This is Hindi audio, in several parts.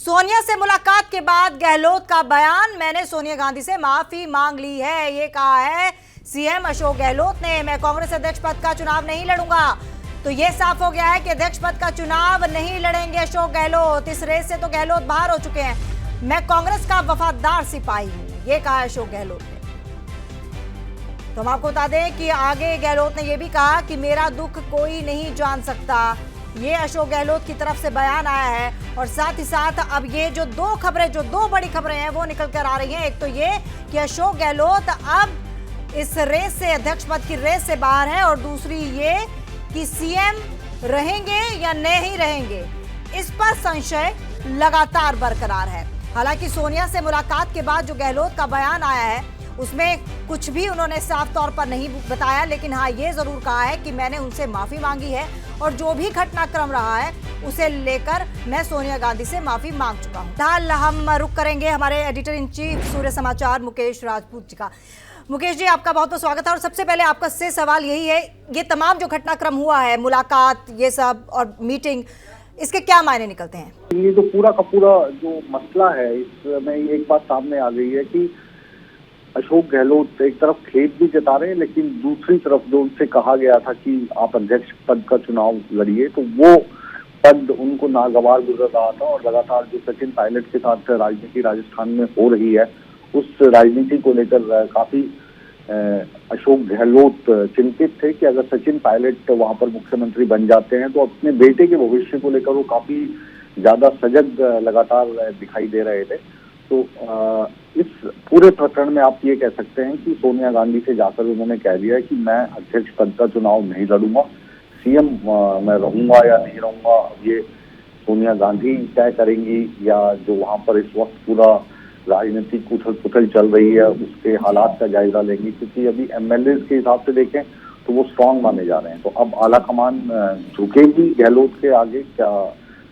सोनिया से मुलाकात के बाद गहलोत का बयान, मैंने सोनिया गांधी से माफी मांग ली है, ये कहा है सीएम अशोक गहलोत ने। मैं कांग्रेस अध्यक्ष पद का चुनाव नहीं लड़ूंगा। तो ये साफ हो गया है कि अध्यक्ष पद का चुनाव नहीं लड़ेंगे अशोक गहलोत। इस रेस से तो गहलोत बाहर हो चुके हैं। मैं कांग्रेस का वफादार सिपाही हूं, ये कहा अशोक गहलोत ने। तो हम आपको बता दें कि आगे गहलोत ने यह भी कहा कि मेरा दुख कोई नहीं जान सकता। ये अशोक गहलोत की तरफ से बयान आया है। और साथ ही साथ अब ये जो दो बड़ी खबरें हैं वो निकल कर आ रही हैं। एक तो ये कि अशोक गहलोत अब इस रेस से, अध्यक्ष पद की रेस से बाहर है, और दूसरी ये कि सीएम रहेंगे या नहीं रहेंगे, इस पर संशय लगातार बरकरार है। हालांकि सोनिया से मुलाकात के बाद जो गहलोत का बयान आया है उसमें कुछ भी उन्होंने साफ तौर पर नहीं बताया, लेकिन हाँ ये जरूर कहा है कि मैंने उनसे माफी मांगी है और जो भी घटनाक्रम रहा है उसे लेकर मैं सोनिया गांधी से माफी मांग चुका हूं। फिलहाल हम रुक करेंगे हमारे एडिटर इन चीफ सूर्य समाचार मुकेश राजपूत जी का। मुकेश जी, आपका बहुत बहुत स्वागत है। और सबसे पहले आपका से सवाल यही है, ये तमाम जो घटनाक्रम हुआ है, मुलाकात, ये सब और मीटिंग, इसके क्या मायने निकलते हैं? ये जो पूरा का पूरा जो मसला है, इसमें एक बात सामने आ गई है कि अशोक गहलोत एक तरफ खेद भी जता रहे हैं, लेकिन दूसरी तरफ जो उनसे कहा गया था कि आप अध्यक्ष पद का चुनाव लड़िए, तो वो पद उनको नागवार गुजर रहा था। और लगातार जो सचिन पायलट के साथ राजनीति राजस्थान में हो रही है, उस राजनीति को लेकर काफी अशोक गहलोत चिंतित थे कि अगर सचिन पायलट वहां पर मुख्यमंत्री बन जाते हैं तो अपने बेटे के भविष्य को लेकर वो काफी ज्यादा सजग लगातार दिखाई दे रहे थे। तो इस पूरे प्रकरण में आप ये कह सकते हैं कि सोनिया गांधी से जाकर उन्होंने कह दिया है कि मैं अध्यक्ष पद का चुनाव नहीं लड़ूंगा, सीएम मैं रहूंगा या नहीं रहूंगा ये सोनिया गांधी तय करेंगी, या जो वहां पर इस वक्त पूरा राजनीतिक उथल पुथल चल रही है उसके हालात का जायजा लेंगी। क्योंकि अभी एमएलए के हिसाब से देखें तो वो स्ट्रांग माने जा रहे हैं। तो अब आला कमान झुकेगी गहलोत के आगे, क्या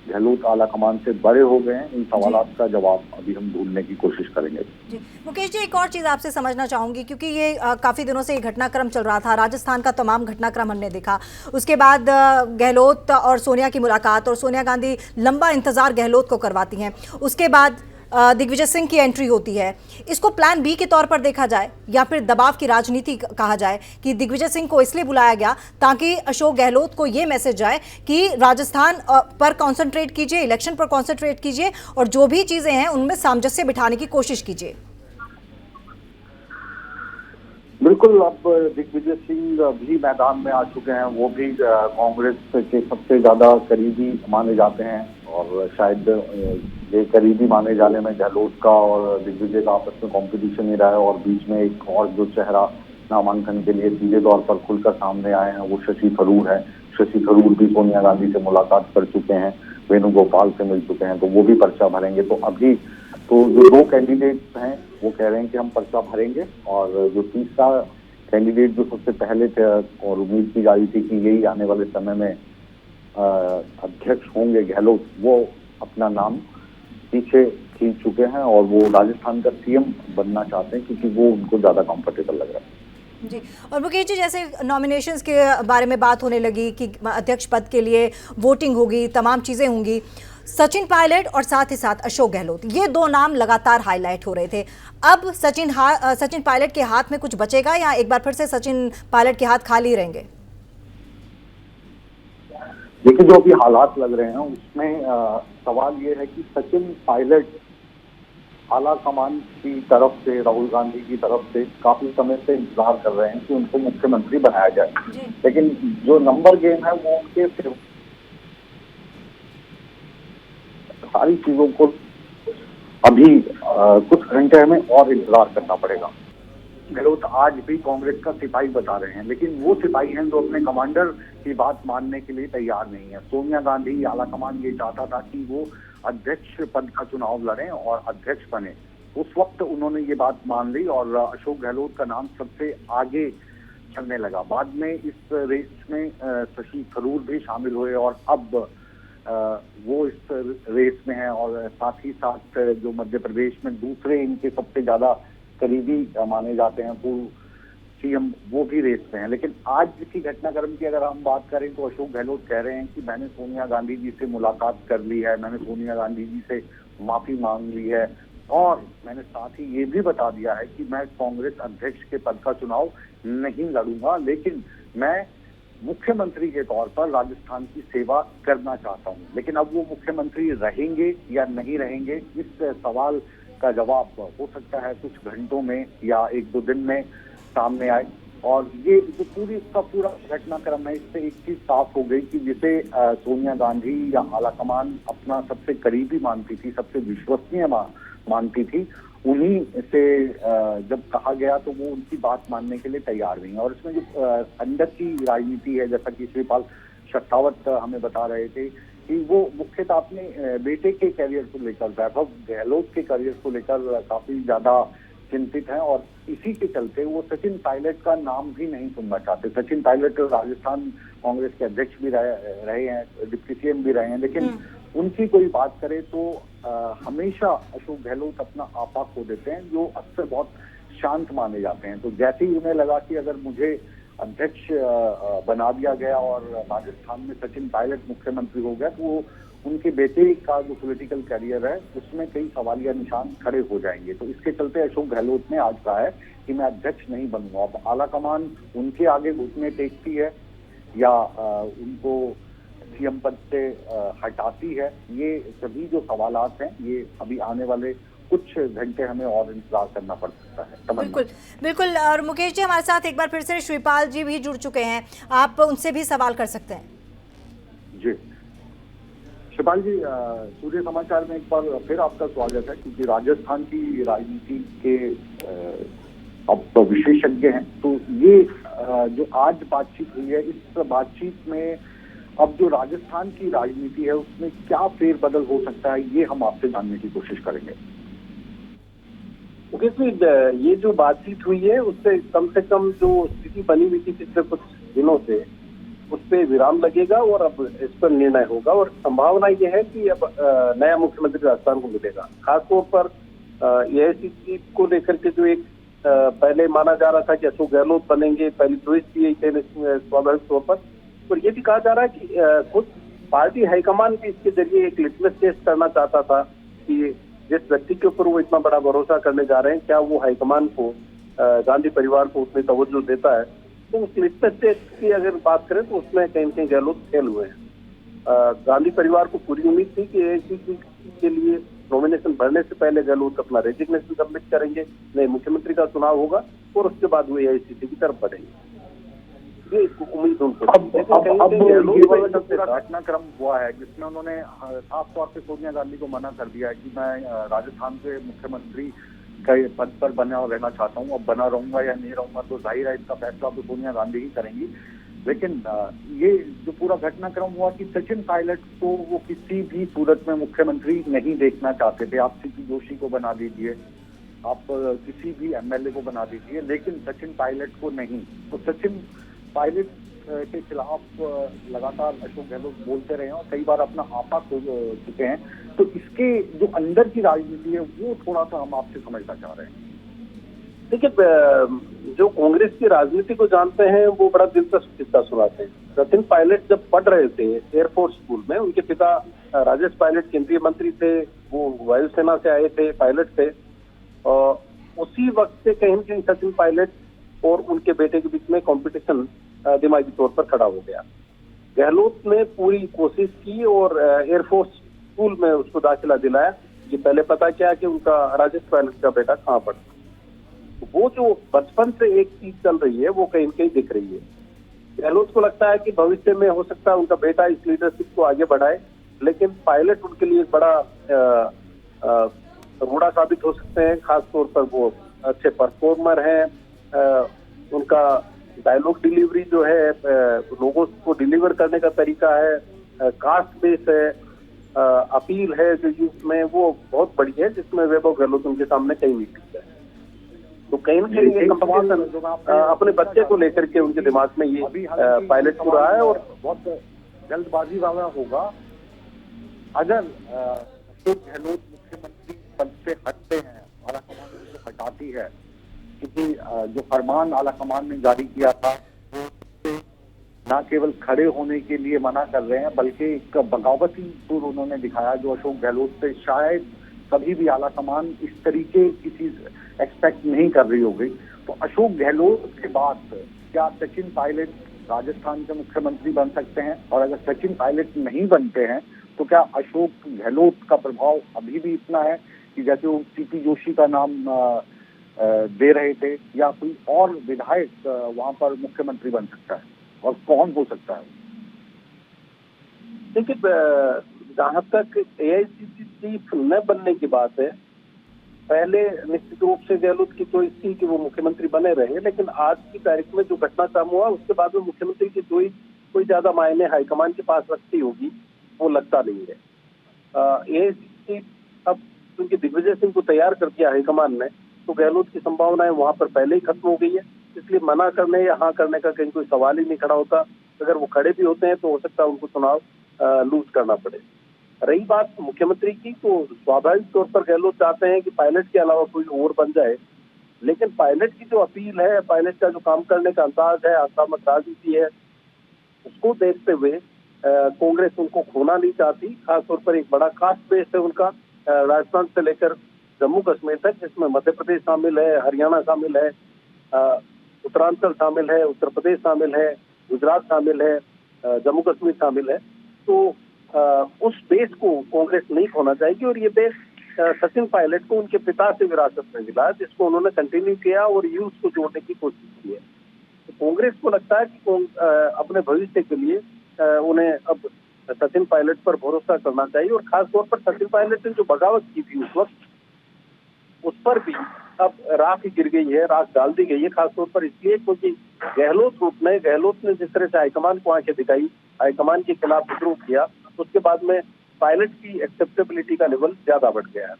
गहलोत आला कमान से बड़े हो गए हैं? इन सवालात का जवाब अभी हम ढूंढने की कोशिश करेंगे। जी मुकेश जी, एक और चीज़ आपसे समझना चाहूंगी, क्योंकि ये काफ़ी दिनों से ये घटनाक्रम चल रहा था, राजस्थान का तमाम घटनाक्रम हमने देखा। उसके बाद गहलोत और सोनिया की मुलाकात, और सोनिया गांधी लंबा इंतजार गहलोत को करवाती हैं। उसके बाद दिग्विजय सिंह की एंट्री होती है। इसको प्लान बी के तौर पर देखा जाए या फिर दबाव की राजनीति कहा जाए कि दिग्विजय सिंह को इसलिए बुलाया गया ताकि अशोक गहलोत को ये मैसेज जाए कि राजस्थान पर कंसंट्रेट कीजिए, इलेक्शन पर कंसंट्रेट कीजिए, और जो भी चीजें हैं उनमें सामंजस्य बिठाने की कोशिश कीजिए। बिल्कुल, अब दिग्विजय सिंह भी मैदान में आ चुके हैं। वो भी कांग्रेस के सबसे ज्यादा करीबी माने जाते हैं, और शायद ये करीबी माने जाने में गहलोत का और दिग्विजय का आपस में कंपटीशन ही रहा है। और बीच में एक और जो चेहरा नामांकन के लिए सीधे तौर पर खुलकर सामने आए हैं वो शशि थरूर है। शशि थरूर भी सोनिया गांधी से मुलाकात कर चुके हैं, वेणुगोपाल से मिल चुके हैं, तो वो भी पर्चा भरेंगे। तो अभी तो जो दो कैंडिडेट्स हैं वो कह रहे हैं कि हम पर्चा भरेंगे, और जो तीसरा कैंडिडेट जो सबसे पहले थे और उम्मीद की जा रही थी कि यही आने वाले समय में अध्यक्ष होंगे गहलोत, वो अपना नाम पीछे खींच चुके हैं और वो राजस्थान का सीएम बनना चाहते हैं, क्योंकि वो उनको ज्यादा कंफर्टेबल लग रहा है। जी, और मुकेश जी, जैसे नॉमिनेशंस के बारे में बात होने लगी कि अध्यक्ष पद के लिए वोटिंग होगी, तमाम चीज़ें होंगी, सचिन पायलट और साथ ही साथ अशोक गहलोत, ये दो नाम लगातार हाईलाइट हो रहे थे। अब सचिन पायलट के हाथ में कुछ बचेगा या एक बार फिर से सचिन पायलट के हाथ खाली रहेंगे? देखिए, जो अभी हालात लग रहे हैं उसमें सवाल ये है कि सचिन पायलट आला कमान की तरफ से, राहुल गांधी की तरफ से काफी समय से इंतजार कर रहे हैं कि उनको मुख्यमंत्री बनाया जाए, लेकिन जो नंबर गेम है वो उनके सारी चीजों को अभी कुछ घंटे में और इंतजार करना पड़ेगा। गहलोत आज भी कांग्रेस का सिपाही बता रहे हैं, लेकिन वो सिपाही हैं जो अपने कमांडर की बात मानने के लिए तैयार नहीं है। सोनिया गांधी, आला कमान ये चाहता था कि वो अध्यक्ष पद का चुनाव लड़ें और अध्यक्ष बने। उस वक्त उन्होंने ये बात मान ली और अशोक गहलोत का नाम सबसे आगे चलने लगा। बाद में इस रेस में शशि थरूर भी शामिल हुए और अब वो इस रेस में है। और साथ ही साथ जो मध्य प्रदेश में दूसरे इनके सबसे ज्यादा करीबी माने जाते हैं पूर्व सीएम वो भी रेस में है। लेकिन आज की घटनाक्रम की अगर हम बात करें तो अशोक गहलोत कह रहे हैं कि मैंने सोनिया गांधी जी से मुलाकात कर ली है, मैंने सोनिया गांधी जी से माफी मांग ली है और मैंने साथ ही ये भी बता दिया है कि मैं कांग्रेस अध्यक्ष के पद का चुनाव नहीं लड़ूंगा, लेकिन मैं मुख्यमंत्री के तौर पर राजस्थान की सेवा करना चाहता हूं। लेकिन अब वो मुख्यमंत्री रहेंगे या नहीं रहेंगे, इस सवाल का जवाब हो सकता है कुछ घंटों में या एक दो दिन में सामने आए। और ये जो पूरा घटनाक्रम है, इससे एक चीज साफ हो गई कि जिसे सोनिया गांधी या आलाकमान अपना सबसे करीबी मानती थी, सबसे विश्वसनीय मानती थी, उन्हीं से जब कहा गया तो वो उनकी बात मानने के लिए तैयार हुई। और इसमें जो अंदर की राजनीति है, जैसा कि श्रीपाल शक्तावत हमें बता रहे थे कि वो मुख्यतः अपने बेटे के करियर को लेकर, वैभव गहलोत के करियर को लेकर काफी ज्यादा चिंतित हैं और इसी के चलते वो सचिन पायलट का नाम भी नहीं सुनना चाहते। सचिन पायलट राजस्थान कांग्रेस के अध्यक्ष भी रहे हैं, डिप्टी सीएम भी रहे हैं, लेकिन उनकी कोई बात करे तो हमेशा अशोक गहलोत अपना आपा खो देते हैं, जो अक्सर बहुत शांत माने जाते हैं। तो जैसे ही उन्हें लगा कि अगर मुझे अध्यक्ष बना दिया गया और राजस्थान में सचिन पायलट मुख्यमंत्री हो गया, तो वो उनके बेटे का जो पॉलिटिकल करियर है उसमें कई सवालिया निशान खड़े हो जाएंगे। तो इसके चलते अशोक गहलोत ने आज कहा है कि मैं अध्यक्ष नहीं बनूंगा। अब आलाकमान उनके आगे घुटने टेकती है या उनको सीएम पद से हटाती है, ये सभी जो सवालात हैं ये अभी आने वाले कुछ घंटे हमें और इंतजार करना पड़ सकता है। बिल्कुल बिल्कुल। और मुकेश जी हमारे साथ एक बार फिर से श्रीपाल जी भी जुड़ चुके हैं, आप उनसे भी सवाल कर सकते हैं। जी शिपाल जी, सूर्य समाचार में एक बार फिर आपका स्वागत है, क्योंकि राजस्थान की राजनीति के आप विशेषज्ञ हैं। तो ये जो आज बातचीत हुई है, इस बातचीत में अब जो राजस्थान की राजनीति है उसमें क्या फेरबदल हो सकता है, ये हम आपसे जानने की कोशिश करेंगे। ये जो बातचीत हुई है उससे कम जो स्थिति बनी हुई थी पिछले कुछ दिनों से, उस पर विराम लगेगा और अब इस पर निर्णय होगा। और संभावना यह है कि अब नया मुख्यमंत्री राजस्थान को मिलेगा। खासतौर पर एआईसीसी को लेकर के जो एक पहले माना जा रहा था कि अशोक गहलोत बनेंगे, पहली चॉइस भी यही थे स्वाभाविक तौर पर। और ये भी कहा जा रहा है कि खुद पार्टी हाईकमान भी इसके जरिए एक लिटमस टेस्ट करना चाहता था कि जिस व्यक्ति के ऊपर वो इतना बड़ा भरोसा करने जा रहे हैं, क्या वो हाईकमान को, गांधी परिवार को उतनी तवज्जो देता है। तो उस लिटमस टेस्ट की अगर बात करें तो उसमें कहीं कहीं गहलोत फेल हुए हैं। गांधी परिवार को पूरी उम्मीद थी कि एआईसीसी के लिए नॉमिनेशन भरने से पहले गहलोत अपना रेजिग्नेशन सबमिट करेंगे, नए मुख्यमंत्री का चुनाव होगा और उसके बाद वो एआईसीसी की तरफ बढ़ेंगे। ये उम्मीद उनको। अब पूरा घटनाक्रम हुआ है जिसमें उन्होंने साफ तौर पे सोनिया गांधी को मना कर दिया है कि मैं राजस्थान के मुख्यमंत्री के पद पर बना रहना चाहता हूँ। अब बना रहूंगा या नहीं रहूंगा तो जाहिर है इसका फैसला तो सोनिया गांधी ही करेंगी। लेकिन ये जो पूरा घटनाक्रम हुआ कि सचिन पायलट को वो किसी भी सूरत में मुख्यमंत्री नहीं देखना चाहते थे। आप सीपी जोशी को बना दीजिए, आप किसी भी एमएलए को बना दीजिए, लेकिन सचिन पायलट को नहीं। तो सचिन पायलट के खिलाफ लगातार अशोक गहलोत बोलते रहे हैं और कई बार अपना आपा खो चुके हैं। तो इसके जो अंदर की राजनीति है वो थोड़ा सा हम आपसे समझना चाह रहे हैं। देखिए, जो कांग्रेस की राजनीति को जानते हैं वो बड़ा दिलचस्प किस्सा सुनाते हैं। सचिन पायलट जब पढ़ रहे थे एयरफोर्स स्कूल में, उनके पिता राजेश पायलट केंद्रीय मंत्री थे, वो वायुसेना से आए थे, पायलट थे। और उसी वक्त से कहीं न कहीं सचिन पायलट और उनके बेटे के बीच में कंपटीशन दिमागी तौर पर खड़ा हो गया। गहलोत ने पूरी कोशिश की और एयरफोर्स स्कूल में उसको दाखिला दिलाया। ये पहले पता किया कि उनका राजेश पायलट का बेटा कहाँ पढ़ता। वो जो बचपन से एक चीज चल रही है वो कहीं न कहीं दिख रही है। गहलोत को लगता है कि भविष्य में हो सकता है उनका बेटा इस लीडरशिप को आगे बढ़ाए, लेकिन पायलट उनके लिए बड़ा रोड़ा साबित हो सकते हैं। खासतौर पर वो अच्छे परफॉर्मर हैं, उनका डायलॉग डिलीवरी जो है, लोगों को डिलीवर करने का तरीका है, कास्ट बेस है, अपील है जो यूथ में, वो बहुत बड़ी है, जिसमें वैभव गहलोत उनके सामने कहीं नहीं टिकता है। तो कहीं न कहीं ये कंपटीशन अपने बच्चे को लेकर के उनके दिमाग में ये पायलट को रहा है। और बहुत जल्दबाजी वाला होगा अगर अशोक गहलोत मुख्यमंत्री पद से हटते हैं और आलाकमान उनको हटाती है, क्योंकि जो फरमान आला कमान ने जारी किया था न केवल खड़े होने के लिए मना कर रहे हैं, बल्कि एक बगावती सुर उन्होंने दिखाया जो अशोक गहलोत से शायद कभी भी आला कमान इस तरीके की चीज एक्सपेक्ट नहीं कर रही होगी। तो अशोक गहलोत के बाद क्या सचिन पायलट राजस्थान के मुख्यमंत्री बन सकते हैं? और अगर सचिन पायलट नहीं बनते हैं तो क्या अशोक गहलोत का प्रभाव अभी भी इतना है कि जैसे वो सीपी जोशी का नाम दे रहे थे, या कोई और विधायक वहां पर मुख्यमंत्री बन सकता है, और कौन हो सकता है? देखिए, जहां तक एआईसीसी चीफ न बनने की बात है, पहले निश्चित रूप से गहलोत की चॉइस थी कि वो मुख्यमंत्री बने रहे, लेकिन आज की तारीख में जो घटनाक्रम हुआ उसके बाद में मुख्यमंत्री की चॉइस कोई ज्यादा मायने हाईकमान के पास रखती होगी, वो लगता नहीं है। एआईसीसी अब क्योंकि दिग्विजय सिंह को तैयार कर दिया हाईकमान ने, तो गहलोत की संभावनाएं वहां पर पहले ही खत्म हो गई है, इसलिए मना करने या हाँ करने का कहीं कोई सवाल ही नहीं खड़ा होता। अगर वो खड़े भी होते हैं तो हो सकता है उनको चुनाव लूज करना पड़े। रही बात मुख्यमंत्री की, तो स्वाभाविक तौर पर गहलोत चाहते हैं कि पायलट के अलावा कोई और बन जाए, लेकिन पायलट की जो अपील है, पायलट का जो काम करने का अंदाज है, आक्रामक राजनीति है, उसको देखते हुए कांग्रेस उनको खोना नहीं चाहती। खासतौर पर एक बड़ा कास्ट बेस है उनका, राजस्थान से लेकर जम्मू कश्मीर तक, जिसमें मध्य प्रदेश शामिल है, हरियाणा शामिल है, उत्तरांचल शामिल है, उत्तर प्रदेश शामिल है, गुजरात शामिल है, जम्मू कश्मीर शामिल है। तो उस बेस को कांग्रेस नहीं खोना चाहेगी, और ये बेस सचिन पायलट को उनके पिता से विरासत में मिला, जिसको उन्होंने कंटिन्यू किया और यूथ को जोड़ने की कोशिश की है। तो कांग्रेस को लगता है कि अपने भविष्य के लिए उन्हें अब सचिन पायलट पर भरोसा करना चाहिए, और खासतौर पर सचिन पायलट ने जो बगावत की थी उस वक्त, उस पर भी अब राख गिर गई है, राख डाल दी गई है। खासतौर पर इसलिए क्योंकि गहलोत ने जिस तरह से हाईकमान को आंखें दिखाई, हाईकमान के खिलाफ विद्रोह किया, उसके बाद में पायलट की एक्सेप्टेबिलिटी का लेवल ज्यादा बढ़ गया है।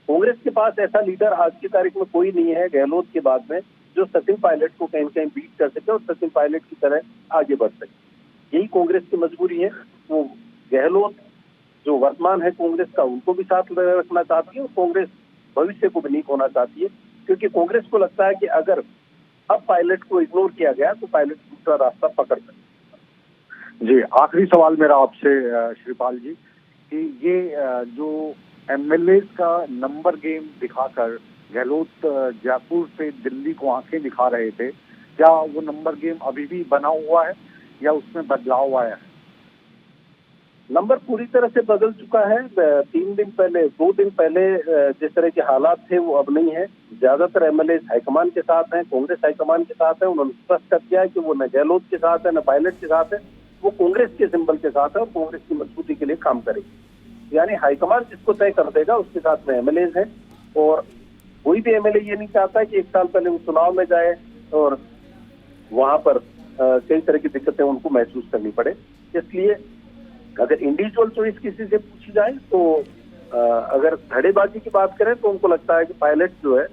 कांग्रेस के पास ऐसा लीडर आज की तारीख में कोई नहीं है गहलोत के बाद में जो सचिन पायलट को कहीं कहीं बीट कर सके और सचिन पायलट की तरह आगे बढ़ सके। यही कांग्रेस की मजबूरी है। वो गहलोत जो वर्तमान है कांग्रेस का, उनको भी साथ रखना चाहती है, और कांग्रेस भविष्य को भी नहीं खोना चाहती है, क्योंकि कांग्रेस को लगता है कि अगर अब पायलट को इग्नोर किया गया तो पायलट दूसरा रास्ता पकड़ सकते। जी, आखिरी सवाल मेरा आपसे श्रीपाल जी, कि ये जो एमएलए का नंबर गेम दिखाकर गहलोत जयपुर से दिल्ली को आंखें दिखा रहे थे, क्या वो नंबर गेम अभी भी बना हुआ है या उसमें बदलाव आया है? नंबर पूरी तरह से बदल चुका है। 2 दिन पहले जिस तरह के हालात थे वो अब नहीं है। ज्यादातर एमएलए हाईकमान के साथ हैं, कांग्रेस हाईकमान के साथ है। उन्होंने स्पष्ट कर दिया है कि वो न गहलोत के साथ है न पायलट के साथ है, वो कांग्रेस के सिंबल के साथ है और कांग्रेस की मजबूती के लिए काम करेगी। यानी हाईकमान जिसको तय कर देगा उसके साथ में एमएलए हैं, और कोई भी एमएलए ये नहीं चाहता कि 1 साल पहले वो चुनाव में जाए और वहां पर कई तरह की दिक्कतें उनको महसूस करनी पड़े। इसलिए अगर इंडिविजुअल चॉइस किसी से पूछी जाए तो अगर धड़ेबाजी की बात करें तो उनको लगता है कि पायलट जो है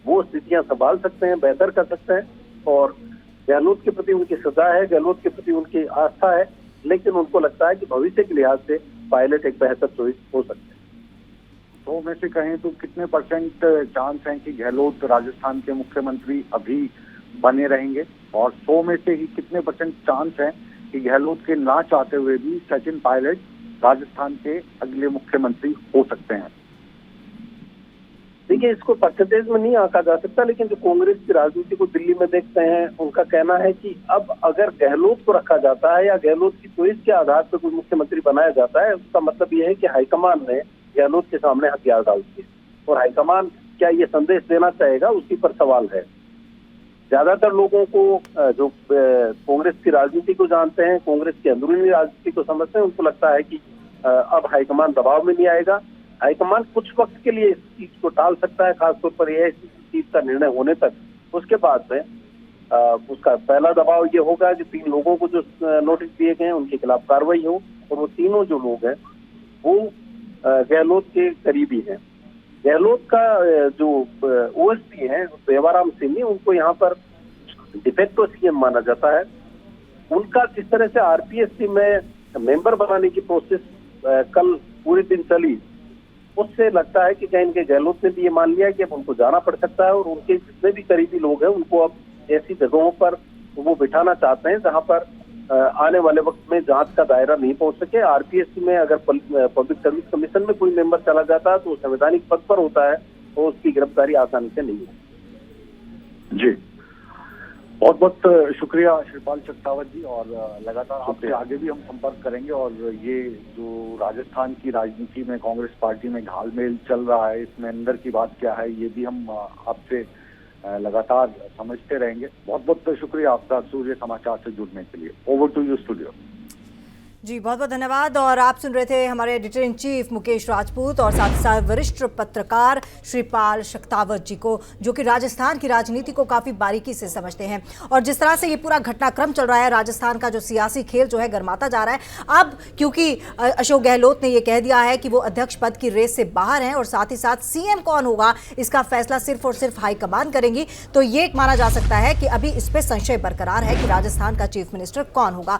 वो स्थितियां संभाल सकते हैं, बेहतर कर सकते हैं, और गहलोत के प्रति उनकी सजा है, गहलोत के प्रति उनकी आस्था है, लेकिन उनको लगता है कि भविष्य के लिहाज से पायलट एक बेहतर चॉइस हो सकते हैं। 100 में से कहें तो कितने % चांस हैं कि गहलोत राजस्थान के मुख्यमंत्री अभी बने रहेंगे, और 100 में से ही कितने % चांस हैं कि गहलोत के ना चाहते हुए भी सचिन पायलट राजस्थान के अगले मुख्यमंत्री हो सकते हैं? देखिए, इसको परसेंटेज में नहीं आंका जा सकता, लेकिन जो कांग्रेस की राजनीति को दिल्ली में देखते हैं उनका कहना है कि अब अगर गहलोत को रखा जाता है या गहलोत की चॉइस के आधार पर कोई मुख्यमंत्री बनाया जाता है, उसका मतलब यह है कि हाईकमान ने गहलोत के सामने हथियार डाल दिए, और हाईकमान क्या ये संदेश देना चाहेगा उसी पर सवाल है। ज्यादातर लोगों को जो कांग्रेस की राजनीति को जानते हैं, कांग्रेस की अंदरूनी राजनीति को समझते हैं, उनको लगता है कि अब हाईकमान दबाव में नहीं आएगा। हाईकमान कुछ वक्त के लिए इस चीज को टाल सकता है, खासतौर पर यह चीज का निर्णय होने तक। उसके बाद में उसका पहला दबाव ये होगा कि 3 लोगों को जो नोटिस दिए गए हैं उनके खिलाफ कार्रवाई हो, और वो तीनों जो लोग हैं वो गहलोत के करीबी हैं। गहलोत का जो ओएसपी है देवाराम सिंह, उनको यहाँ पर डिफेक्टो सीएम माना जाता है। उनका जिस तरह से आरपीएससी में मेंबर बनाने की प्रोसेस कल पूरे दिन चली, उससे लगता है कि कहीं न कहीं गहलोत ने भी ये मान लिया कि अब उनको जाना पड़ सकता है और उनके जितने भी करीबी लोग हैं उनको अब ऐसी जगहों पर वो बिठाना चाहते हैं जहां पर आने वाले वक्त में जांच का दायरा नहीं पहुंच सके। आरपीएससी में अगर पब्लिक सर्विस कमीशन में कोई मेंबर चला जाता है तो संवैधानिक पद पर होता है तो उसकी गिरफ्तारी आसानी से नहीं है। जी, बहुत बहुत शुक्रिया शिवपाल चकतावत जी, और लगातार आपसे आगे भी हम संपर्क करेंगे। और ये जो राजस्थान की राजनीति में कांग्रेस पार्टी में घालमेल चल रहा है, इसमें अंदर की बात क्या है, ये भी हम आपसे लगातार समझते रहेंगे। बहुत बहुत शुक्रिया आपका सूर्य समाचार से जुड़ने के लिए। Over to you studio. जी बहुत बहुत धन्यवाद। और आप सुन रहे थे हमारे editor in chief Mukesh Rajput और साथ ही साथ वरिष्ठ पत्रकार श्रीपाल शक्तावत जी को, जो कि राजस्थान की राजनीति को काफ़ी बारीकी से समझते हैं। और जिस तरह से ये पूरा घटनाक्रम चल रहा है, राजस्थान का जो सियासी खेल जो है गर्माता जा रहा है। अब क्योंकि अशोक गहलोत ने ये कह दिया है कि वो अध्यक्ष पद की रेस से बाहर हैं और साथ ही साथ सीएम कौन होगा इसका फैसला सिर्फ और सिर्फ हाईकमान करेंगी, तो ये माना जा सकता है कि अभी इस पर संशय बरकरार है कि राजस्थान का चीफ मिनिस्टर कौन होगा।